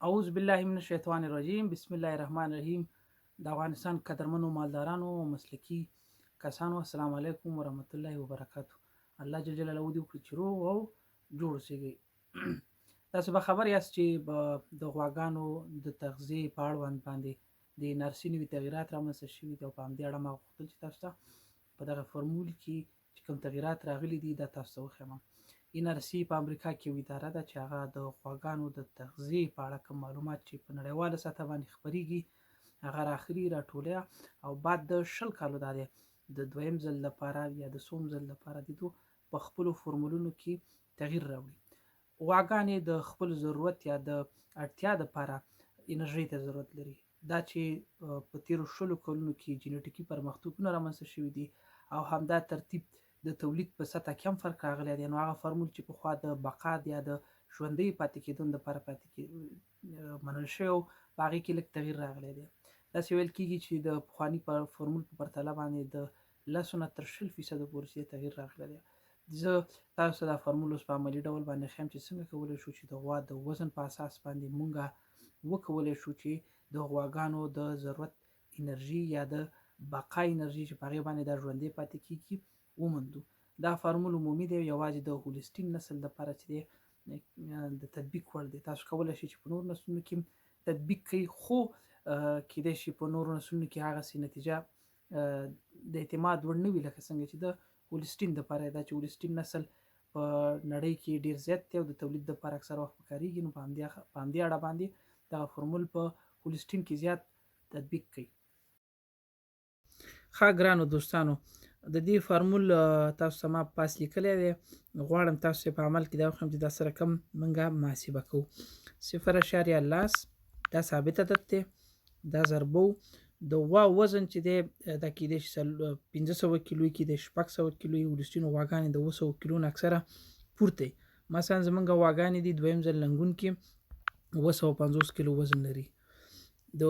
اعوذ بالله من الشیطان الرجیم بسم الله الرحمن الرحیم. د افغانستان قدرمنو مالدارانو او مسلکي کسانو السلام علیکم ورحمت الله وبرکاتو. الله جل جلاله دې وکړي چې روغ او جوړ اوسئ. تاسو به خبر یاست چې د غواګانو د تغذیې په اړوند باندې د نرسي نوي تغیرات رامنځته شوي دي او په همدې اړه ما غوښتل چې تاسو ته په دغه فرمول کې چې کوم تغیرات راغلي دي دا تاسو ته وښیم. NRC په امریکا کې یو اداره ده چې هغه د غواګانو د تغذیې په اړه کوم معلومات چې په نړیواله سطح باندې خپریږي هغه راخلي راټولوي او بعد د 20 کالو د دویم ځل لپاره یا د څوم ځل لپاره د دوی په خپلو فرمولونو کې تغییر راوړي. غواګانې د خپل ضرورت یا د اړتیا لپاره انرژي ته ضرورت لري. دا چې په تیرو 20 کلونو کې جینټیکي پرمختګونه رامنځته شوي دي او همدا ترتیب د تولید په سطح کې هم فرق راغلی دی. نو هغه فرمول چې پخوا د بقا یا د ژوندۍ پاتې کېدو لپاره منل شوی و په هغې کې لږ تغییر راغلی دی. داسې ویل کېږي چې د پخواني فرمول په پرتله باندې د 10 نه تر 20% پورې تغییر راغلی دی. زه تاسو ته دا فرمول اوس په عملي ډول باندې ښیم چې څنګه کولی شو چې د غوا د وزن په اساس باندې مونږ وکولی شو چې د غواګانو د ضرورت انرژي یا د بقا انرژي چې په هغې باندې دا ژوندۍ پاتې کېږي وموندو. دا فرمول عمومي دی، یوازې د هولسټین نسل لپاره چې دی د تطبیق وړ دی. تاسو کولی شئ چې په نورو نسلونو کې تطبیق کړئ، خو کیدای شي په نورو نسلونو کې هغسې نتیجه د اعتماد وړ نه وي لکه څنګه چې د هولسټین دپاره دا چې هولسټین نسل په نړۍ کې ډېر زیات دی او د تولید دپاره اکثره وخت پکارېږي. نو په همدې اړه باندې دغه فرمول په هولسټین کې زیات تطبیق کړئ. ښه ګرانو دوستانو، د دې فرمول تاسو ته ما پاس لیکلی دی. غواړم تاسو په عمل کې دا وښیم چې دا سره کم موږ محاسبه کوو. 0.10 دا ثابت عدد دی، دا ضربو د غوا وزن چې دی دا کیدای شي 1500 کیلو کیدای شي 600 کیلو وي. ولسټینو غواګانې د 200 کیلو نه اکثره پورته وي. مثلا زموږ غواګانې دي دویم ځل لنګون کې 250 کیلو وزن لري. د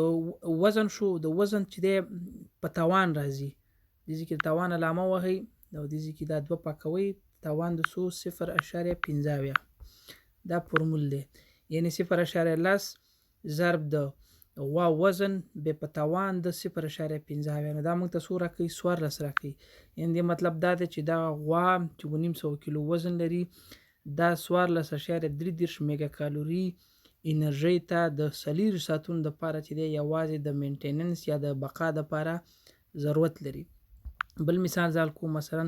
وزن شو د وزن چې دی په توان راځي، دې کې توان علامه وهئ او دې کې دا 2 پاکوئ. توان د 0.15 دا فرمول دی، یعنی 0.10 ضرب د غوا وزن به په توان د 0.15. نو دا موږ ته څو راکوي؟ 14 راکوي. یعنی دې مطلب دا دی چې دا غوا چې 900 کیلو وزن لري دا 14.33 میګا کالوري انرژي ته د 4 ساعتونو دپاره چې دی یوازې د مینټیننس یا د بقا دپاره ضرورت لري. بل مثال ځال کوم، مثلا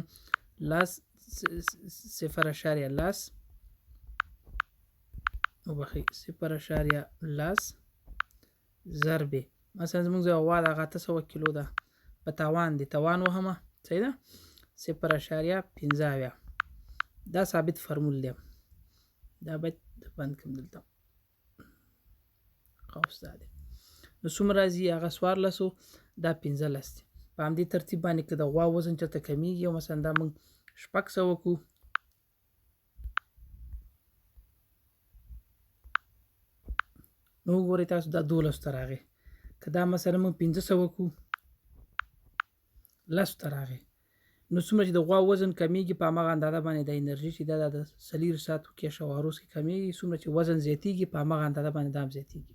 0.10 ضرب مثلا زموږ غوا د 800 کیلو ده په توان دی، توان وهمه صحیح ده 0.15. دا ثابت فرمول دی. دا باید بند کړم دلته قوس دا دی. نو څومره راځي؟ هغه 1400 دا 15 دی. په همدې ترتیب باندې که د غوا وزن چېرته کمیږي او مثلا دا موږ 600 کړو نو وګورئ تاسو دا 12 ته راغی. که دا مثلا موږ 1500 کړو 10 ته راغی. نو څومره چې د غوا وزن کمیږي په همغه اندازه باندې د انرژي چې دا د 4 ساعتو کې شواروز کې کمیږي. څومره چې وزن زیاتیږي په همغه اندازه باندې دا هم زیاتیږي.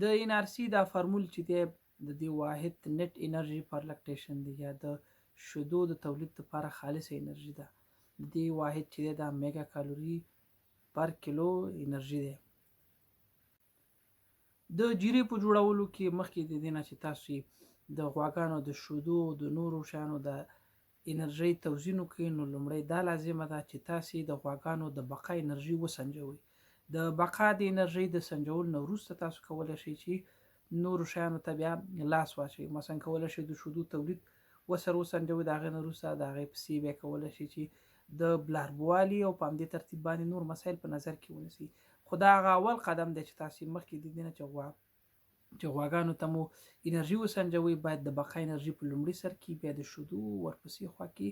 د NRC دا فرمول چې دی د دې واحد نت انرژي پر لکټیشن دی یا د شیدو د تولید لپاره خالصه انرژي ده. د دې واحد چې دی دا میګا کالوري پر کیلو انرژي دی. د جیرې په جوړولو کې مخکې د دې نه چې تاسو د غواګانو د شیدو د نورو شیانو د انرژي توزین وکړئ، نو لومړی دا لازمه ده چې تاسو د غواګانو د بقا انرژي وسنجوئ. د بقا د انرژي د سنجولو نه وروسته تاسو کولی شئ چې نورو شیانو ته بیا لاس واچوئ. مثلا کولی شئ د شیدو تولید ورسره وسنجوئ، د هغې نه وروسته د هغې پسې بیا کولی شئ چې د بلاربوالي او په همدې ترتیب باندې نور مسایل په نظر کې ونیسئ. خو دا هغه اول قدم دی چې تاسو مخکې د دې نه چې غواګانو ته مو انرژي وسنجوئ باید د بقا انرژي په لومړي سر کې، بیا د شیدو ورپسې خوا کې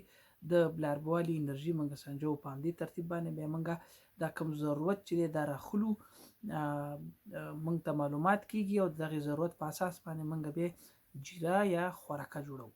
د بلاربوالي انرژي موږ سنجوو. په همدې ترتیب باندې بیا موږ دا کوم ضرورت چې دی دا راخلو موږ ته معلومات کېږي او د دغې ضرورت په اساس باندې موږ بیا جیره یا خوراکه جوړوو.